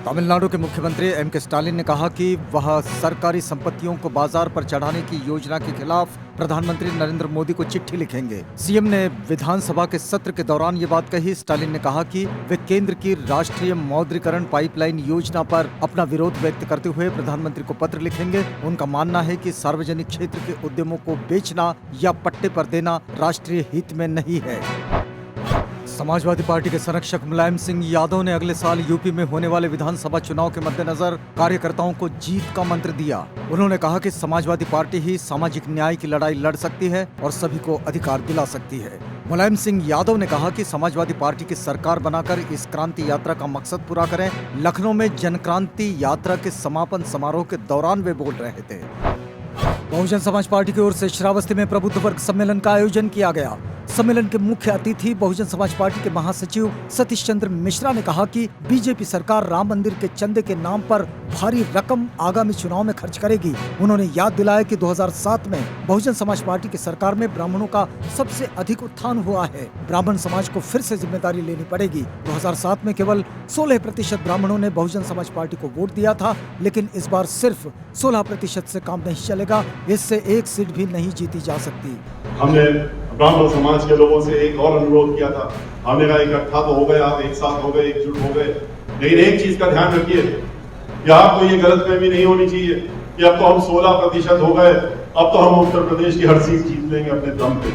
तमिलनाडु के मुख्यमंत्री MK. Stalin ने कहा कि वह सरकारी संपत्तियों को बाजार पर चढ़ाने की योजना के खिलाफ प्रधानमंत्री नरेंद्र मोदी को चिट्ठी लिखेंगे। सीएम ने विधानसभा के सत्र के दौरान ये बात कही। स्टालिन ने कहा कि वे केंद्र की राष्ट्रीय मौद्रीकरण पाइपलाइन योजना पर अपना विरोध व्यक्त करते हुए प्रधानमंत्री को पत्र लिखेंगे। उनका मानना है कि सार्वजनिक क्षेत्र के उद्यमों को बेचना या पट्टे पर देना राष्ट्रीय हित में नहीं है। समाजवादी पार्टी के संरक्षक मुलायम सिंह यादव ने अगले साल यूपी में होने वाले विधानसभा चुनाव के मद्देनजर कार्यकर्ताओं को जीत का मंत्र दिया। उन्होंने कहा कि समाजवादी पार्टी ही सामाजिक न्याय की लड़ाई लड़ सकती है और सभी को अधिकार दिला सकती है। मुलायम सिंह यादव ने कहा कि समाजवादी पार्टी की सरकार बनाकर इस क्रांति यात्रा का मकसद पूरा करें। लखनऊ में जनक्रांति यात्रा के समापन समारोह के दौरान वे बोल रहे थे। बहुजन समाज पार्टी की ओर से श्रावस्ती में प्रबुद्ध वर्ग सम्मेलन का आयोजन किया गया। सम्मेलन के मुख्य अतिथि बहुजन समाज पार्टी के महासचिव सतीश चंद्र मिश्रा ने कहा कि बीजेपी सरकार राम मंदिर के चंदे के नाम पर भारी रकम आगामी चुनाव में खर्च करेगी। उन्होंने याद दिलाया कि 2007 में बहुजन समाज पार्टी की सरकार में ब्राह्मणों का सबसे अधिक उत्थान हुआ है। ब्राह्मण समाज को फिर से जिम्मेदारी लेनी पड़ेगी। 2007 में केवल 16% ब्राह्मणों ने बहुजन समाज पार्टी को वोट दिया था, लेकिन इस बार सिर्फ 16% से काम नहीं चलेगा। इससे एक सीट भी नहीं जीती जा सकती। हमने ब्राह्मण समाज के लोगों से एक और अनुरोध किया था। हमने कहा इकट्ठा तो हो गए, आप एक साथ हो गए, एकजुट हो गए, लेकिन एक चीज का ध्यान रखिए कि आपको ये गलतफहमी नहीं होनी चाहिए कि अब तो हम 16% हो गए, अब तो हम उत्तर प्रदेश की हर सीट जीत लेंगे अपने दम पे।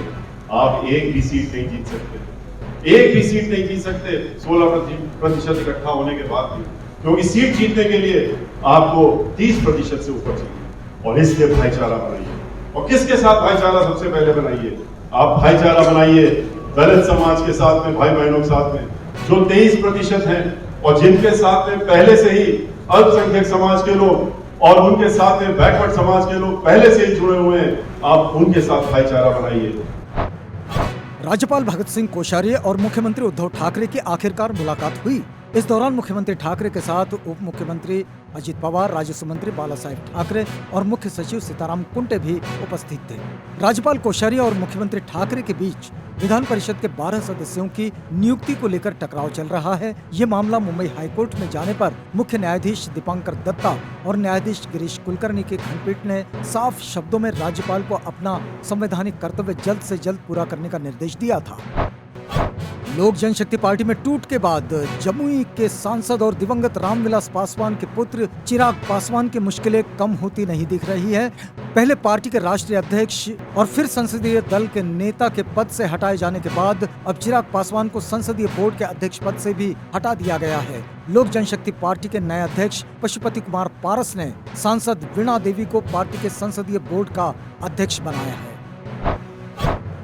आप एक भी सीट नहीं जीत सकते, एक भी सीट नहीं जीत सकते 16% इकट्ठा होने के बाद भी, क्योंकि सीट जीतने के लिए आपको 30% से ऊपर चाहिए। और इसलिए भाईचारा बनाइए। और किसके साथ भाईचारा सबसे पहले बनाइए? आप भाईचारा बनाइए दलित समाज के साथ में, भाई बहनों के साथ में, जो 23% हैं और जिनके साथ में पहले से ही अल्पसंख्यक समाज के लोग और उनके साथ में बैकवर्ड समाज के लोग पहले से ही जुड़े हुए हैं। आप उनके साथ भाईचारा बनाइए। राज्यपाल भगत सिंह कोश्यारी और मुख्यमंत्री उद्धव ठाकरे की आखिरकार मुलाकात हुई। इस दौरान मुख्यमंत्री ठाकरे के साथ उप मुख्यमंत्री अजित पवार, राजस्व मंत्री बाला साहेब ठाकरे और मुख्य सचिव सीताराम कुंटे भी उपस्थित थे। राज्यपाल कोश्यारी और मुख्यमंत्री ठाकरे के बीच विधान परिषद के 12 सदस्यों की नियुक्ति को लेकर टकराव चल रहा है। ये मामला मुंबई हाईकोर्ट में जाने पर मुख्य न्यायाधीश दीपांकर दत्ता और न्यायाधीश गिरीश कुलकर्णी की खंडपीठ ने साफ शब्दों में राज्यपाल को अपना संवैधानिक कर्तव्य जल्द से जल्द पूरा करने का निर्देश दिया था। लोक जनशक्ति पार्टी में टूट के बाद जमुई के सांसद और दिवंगत रामविलास पासवान के पुत्र चिराग पासवान की मुश्किलें कम होती नहीं दिख रही है। पहले पार्टी के राष्ट्रीय अध्यक्ष और फिर संसदीय दल के नेता के पद से हटाए जाने के बाद अब चिराग पासवान को संसदीय बोर्ड के अध्यक्ष पद से भी हटा दिया गया है। लोक जनशक्ति पार्टी के नए अध्यक्ष पशुपति कुमार पारस ने सांसद वीणा देवी को पार्टी के संसदीय बोर्ड का अध्यक्ष बनाया है।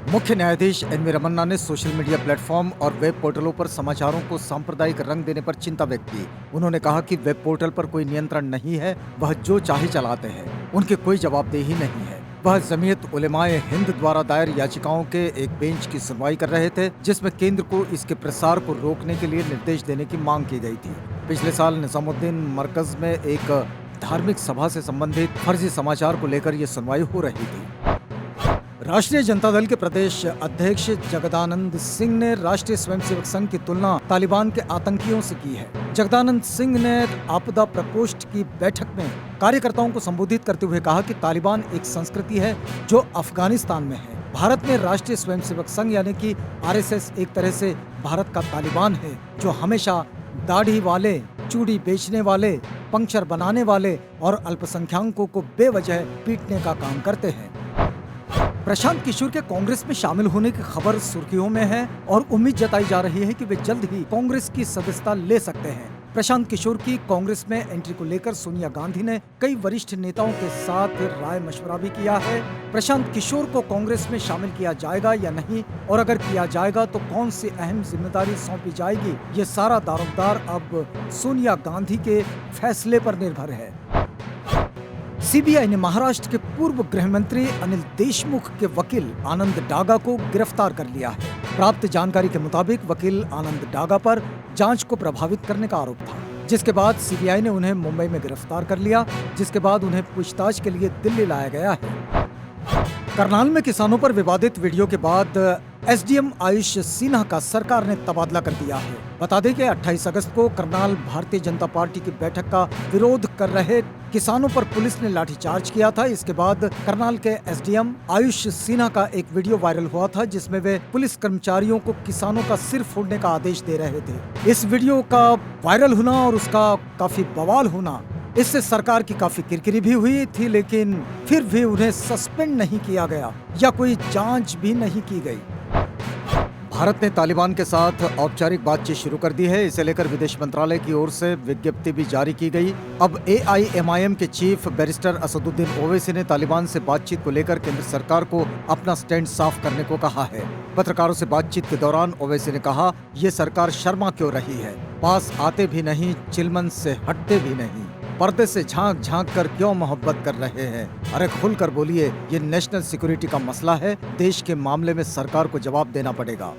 मुख्य न्यायाधीश एन.वी. रमन्ना ने सोशल मीडिया प्लेटफॉर्म और वेब पोर्टलों पर समाचारों को सांप्रदायिक रंग देने पर चिंता व्यक्त की। उन्होंने कहा कि वेब पोर्टल पर कोई नियंत्रण नहीं है, वह जो चाहे चलाते हैं, उनकी कोई जवाबदेही नहीं है। वह जमीयत उलेमाए हिंद द्वारा दायर याचिकाओं के एक बेंच की सुनवाई कर रहे थे, जिसमें केंद्र को इसके प्रसार को रोकने के लिए निर्देश देने की मांग की गई थी। पिछले साल निजामुद्दीन मरकज में एक धार्मिक सभा से संबंधित फर्जी समाचार को लेकर ये सुनवाई हो रही थी। राष्ट्रीय जनता दल के प्रदेश अध्यक्ष जगदानंद सिंह ने राष्ट्रीय स्वयंसेवक संघ की तुलना तालिबान के आतंकियों से की है। जगदानंद सिंह ने आपदा प्रकोष्ठ की बैठक में कार्यकर्ताओं को संबोधित करते हुए कहा कि तालिबान एक संस्कृति है जो अफगानिस्तान में है। भारत में राष्ट्रीय स्वयंसेवक संघ यानी कि आरएसएस एक तरह से भारत का तालिबान है, जो हमेशा दाढ़ी वाले, चूड़ी बेचने वाले, पंक्चर बनाने वाले और अल्पसंख्यकों को बेवजह पीटने का काम करते हैं। प्रशांत किशोर के कांग्रेस में शामिल होने की खबर सुर्खियों में है और उम्मीद जताई जा रही है कि वे जल्द ही कांग्रेस की सदस्यता ले सकते हैं। प्रशांत किशोर की कांग्रेस में एंट्री को लेकर सोनिया गांधी ने कई वरिष्ठ नेताओं के साथ राय मशवरा भी किया है। प्रशांत किशोर को कांग्रेस में शामिल किया जाएगा या नहीं, और अगर किया जाएगा तो कौन सी अहम जिम्मेदारी सौंपी जाएगी, ये सारा दारोमदार अब सोनिया गांधी के फैसले पर निर्भर है। सीबीआई ने महाराष्ट्र के पूर्व गृह मंत्री अनिल देशमुख के वकील आनंद डागा को गिरफ्तार कर लिया है। प्राप्त जानकारी के मुताबिक वकील आनंद डागा पर जांच को प्रभावित करने का आरोप था, जिसके बाद सीबीआई ने उन्हें मुंबई में गिरफ्तार कर लिया, जिसके बाद उन्हें पूछताछ के लिए दिल्ली लाया गया है। करनाल में किसानों पर विवादित वीडियो के बाद एसडीएम आयुष सिन्हा का सरकार ने तबादला कर दिया है। बता दें कि 28 अगस्त को करनाल भारतीय जनता पार्टी की बैठक का विरोध कर रहे किसानों पर पुलिस ने लाठीचार्ज किया था। इसके बाद करनाल के एसडीएम आयुष सिन्हा का एक वीडियो वायरल हुआ था, जिसमें वे पुलिस कर्मचारियों को किसानों का सिर फोड़ने का आदेश दे रहे थे। इस वीडियो का वायरल होना और उसका काफी बवाल होना, इससे सरकार की काफी किरकिरी भी हुई थी, लेकिन फिर भी उन्हें सस्पेंड नहीं किया गया या कोई जांच भी नहीं की गई। भारत ने तालिबान के साथ औपचारिक बातचीत शुरू कर दी है। इसे लेकर विदेश मंत्रालय की ओर से विज्ञप्ति भी जारी की गई। अब एआईएमआईएम के चीफ बैरिस्टर असदुद्दीन ओवैसी ने तालिबान से बातचीत को लेकर केंद्र सरकार को अपना स्टैंड साफ करने को कहा है। पत्रकारों से बातचीत के दौरान ओवैसी ने कहा, ये सरकार शर्मा क्यों रही है, पास आते भी नहीं, चिलमन से हटते भी नहीं, पर्दे से झांक झांक कर क्यों मोहब्बत कर रहे हैं। अरे खुलकर बोलिए, ये नेशनल सिक्योरिटी का मसला है, देश के मामले में सरकार को जवाब देना पड़ेगा।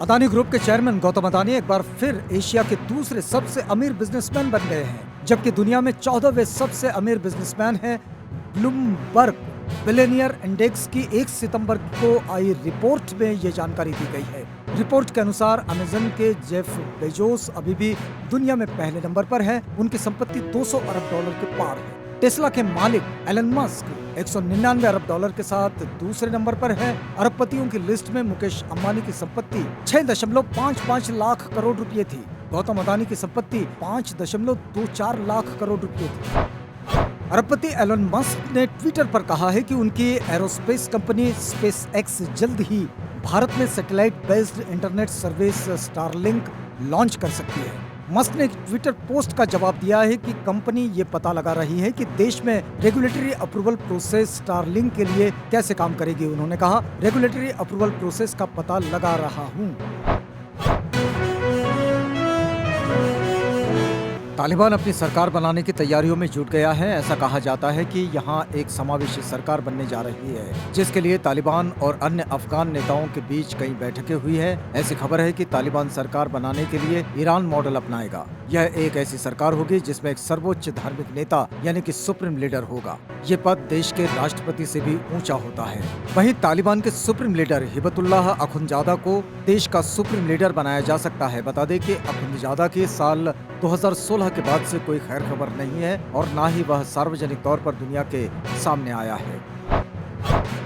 अदानी ग्रुप के चेयरमैन गौतम अदानी एक बार फिर एशिया के दूसरे सबसे अमीर बिजनेसमैन बन गए हैं, जबकि दुनिया में 14वें सबसे अमीर बिजनेसमैन हैं। ब्लूमबर्ग बिलियनियर इंडेक्स की 1 सितंबर को आई रिपोर्ट में ये जानकारी दी गई है। रिपोर्ट के अनुसार अमेज़न के जेफ बेजोस अभी भी दुनिया में पहले नंबर पर है। उनकी संपत्ति $200 अरब के पार है। टेस्ला के मालिक एलन मस्क $199 अरब के साथ दूसरे नंबर पर है। अरबपतियों की लिस्ट में मुकेश अंबानी की संपत्ति 6.55 लाख करोड़ रुपए थी। गौतम अदानी की संपत्ति 5.24 लाख करोड़ रुपए थी। अरबपति एलन मस्क ने ट्विटर पर कहा है कि उनकी एरोस्पेस कंपनी स्पेस एक्स जल्द ही भारत में satellite based internet service Starlink launch कर सकती है। मस्क ने ट्विटर पोस्ट का जवाब दिया है कि कंपनी ये पता लगा रही है कि देश में रेगुलेटरी अप्रूवल प्रोसेस स्टारलिंक के लिए कैसे काम करेगी। उन्होंने कहा, रेगुलेटरी अप्रूवल प्रोसेस का पता लगा रहा हूँ। तालिबान अपनी सरकार बनाने की तैयारियों में जुट गया है। ऐसा कहा जाता है कि यहाँ एक समावेशी सरकार बनने जा रही है, जिसके लिए तालिबान और अन्य अफगान नेताओं के बीच कई बैठकें हुई है। ऐसी खबर है कि तालिबान सरकार बनाने के लिए ईरान मॉडल अपनाएगा। यह एक ऐसी सरकार होगी जिसमें एक सर्वोच्च धार्मिक नेता यानी कि सुप्रीम लीडर होगा। ये पद देश के राष्ट्रपति से भी ऊंचा होता है। वहीं तालिबान के सुप्रीम लीडर हिबतुल्लाह अखुंजादा को देश का सुप्रीम लीडर बनाया जा सकता है। बता दें कि अखुंजादा के साल 2016 के बाद से कोई खैर खबर नहीं है और ना ही वह सार्वजनिक तौर पर दुनिया के सामने आया है।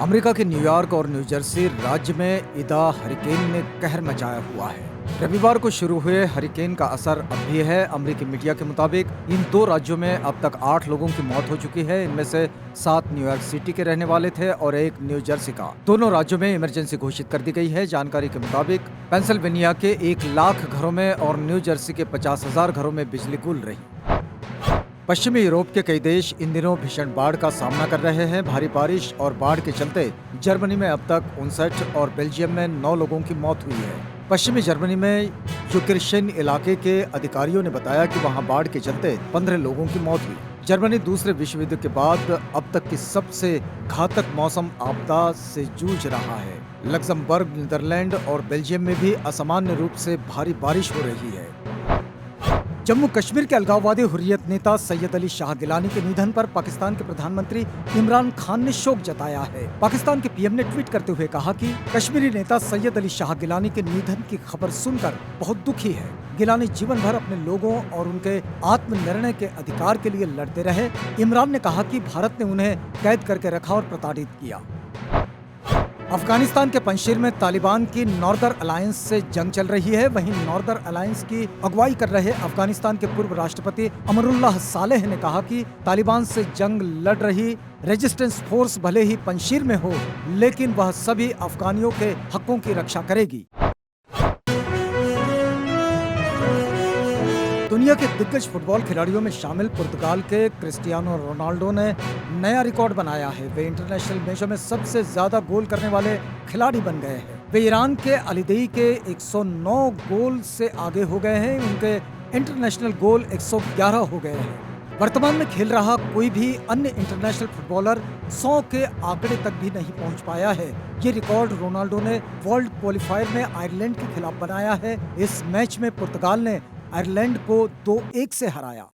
अमेरिका के न्यूयॉर्क और न्यू जर्सी राज्य में इदा हरिकेन ने कहर मचाया हुआ है। रविवार को शुरू हुए हरिकेन का असर अब भी है। अमेरिकी मीडिया के मुताबिक इन 2 राज्यों में अब तक 8 लोगों की मौत हो चुकी है। इनमें से 7 न्यूयॉर्क सिटी के रहने वाले थे और 1 न्यू जर्सी का। दोनों राज्यों में इमरजेंसी घोषित कर दी गई है। जानकारी के मुताबिक पेंसिल्वेनिया के 1 लाख घरों में और न्यू जर्सी के 50,000 घरों में बिजली गुल रही। पश्चिमी यूरोप के कई देश इन दिनों भीषण बाढ़ का सामना कर रहे हैं। भारी बारिश और बाढ़ के चलते जर्मनी में अब तक 59 और बेल्जियम में 9 लोगों की मौत हुई है। पश्चिमी जर्मनी में यूक्रेशियन इलाके के अधिकारियों ने बताया कि वहां बाढ़ के चलते 15 लोगों की मौत हुई। जर्मनी दूसरे विश्व युद्ध के बाद अब तक की सबसे घातक मौसम आपदा से जूझ रहा है। लक्जमबर्ग, नीदरलैंड और बेल्जियम में भी असामान्य रूप से भारी बारिश हो रही है। जम्मू कश्मीर के अलगाववादी हुर्रियत नेता सैयद अली शाह गिलानी के निधन पर पाकिस्तान के प्रधानमंत्री इमरान खान ने शोक जताया है। पाकिस्तान के पीएम ने ट्वीट करते हुए कहा कि कश्मीरी नेता सैयद अली शाह गिलानी के निधन की खबर सुनकर बहुत दुखी है। गिलानी जीवन भर अपने लोगों और उनके आत्मनिर्णय के अधिकार के लिए लड़ते रहे। इमरान ने कहा कि भारत ने उन्हें कैद करके रखा और प्रताड़ित किया। अफगानिस्तान के पंजशीर में तालिबान की नॉर्दर्न अलायंस से जंग चल रही है। वहीं नॉर्दर्न अलायंस की अगुवाई कर रहे अफगानिस्तान के पूर्व राष्ट्रपति अमरुल्लाह सालेह ने कहा कि तालिबान से जंग लड़ रही रेजिस्टेंस फोर्स भले ही पंजशीर में हो, लेकिन वह सभी अफगानियों के हकों की रक्षा करेगी। दुनिया के दिग्गज फुटबॉल खिलाड़ियों में शामिल पुर्तगाल के क्रिस्टियानो रोनाल्डो ने नया रिकॉर्ड बनाया है। वे इंटरनेशनल मैचों में सबसे ज्यादा गोल करने वाले खिलाड़ी बन गए हैं। वे ईरान के अलीदेई के 109 गोल से आगे हो गए हैं। उनके इंटरनेशनल गोल 111 हो गए हैं। वर्तमान में खेल रहा कोई भी अन्य इंटरनेशनल फुटबॉलर 100 के आंकड़े तक भी नहीं पहुंच पाया है। ये रिकॉर्ड रोनाल्डो ने वर्ल्ड क्वालिफायर में आयरलैंड के खिलाफ बनाया है। इस मैच में पुर्तगाल ने आयरलैंड को 2-1 से हराया।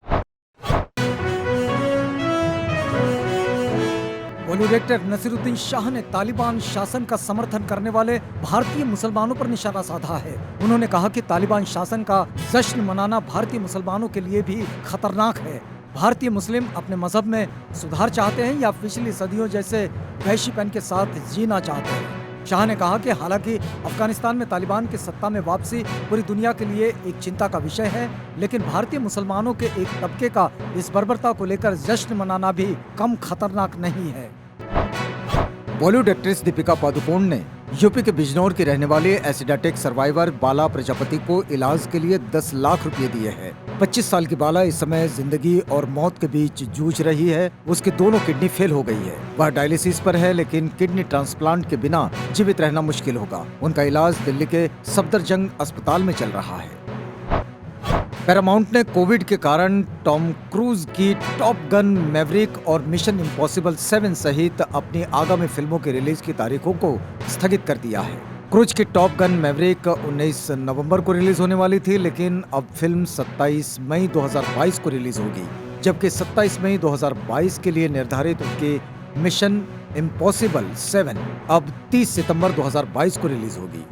बॉलीवुड एक्टर नसीरुद्दीन शाह ने तालिबान शासन का समर्थन करने वाले भारतीय मुसलमानों पर निशाना साधा है। उन्होंने कहा कि तालिबान शासन का जश्न मनाना भारतीय मुसलमानों के लिए भी खतरनाक है। भारतीय मुस्लिम अपने मजहब में सुधार चाहते हैं या पिछली सदियों जैसे वैश्यपन के साथ जीना चाहते हैं। शाह ने कहा कि हालांकि अफगानिस्तान में तालिबान की सत्ता में वापसी पूरी दुनिया के लिए एक चिंता का विषय है, लेकिन भारतीय मुसलमानों के एक तबके का इस बर्बरता को लेकर जश्न मनाना भी कम खतरनाक नहीं है। बॉलीवुड एक्ट्रेस दीपिका पादुकोण ने यूपी के बिजनौर की रहने वाली एसिड अटैक सर्वाइवर बाला प्रजापति को इलाज के लिए 10 लाख रुपए दिए हैं। 25 साल की बाला इस समय जिंदगी और मौत के बीच जूझ रही है। उसकी दोनों किडनी फेल हो गई है। वह डायलिसिस पर है, लेकिन किडनी ट्रांसप्लांट के बिना जीवित रहना मुश्किल होगा। उनका इलाज दिल्ली के सफदरजंग अस्पताल में चल रहा है। पैरामाउंट ने कोविड के कारण टॉम क्रूज की टॉप गन मैवरिक और मिशन इम्पॉसिबल 7 सहित अपनी आगामी फिल्मों की रिलीज की तारीखों को स्थगित कर दिया है। क्रूज की टॉप गन मैवरिक 19 नवंबर को रिलीज होने वाली थी, लेकिन अब फिल्म 27 मई 2022 को रिलीज होगी, जबकि 27 मई 2022 के लिए निर्धारित उनकी मिशन इम्पॉसिबल 7 अब 30 सितंबर 2022 को रिलीज होगी।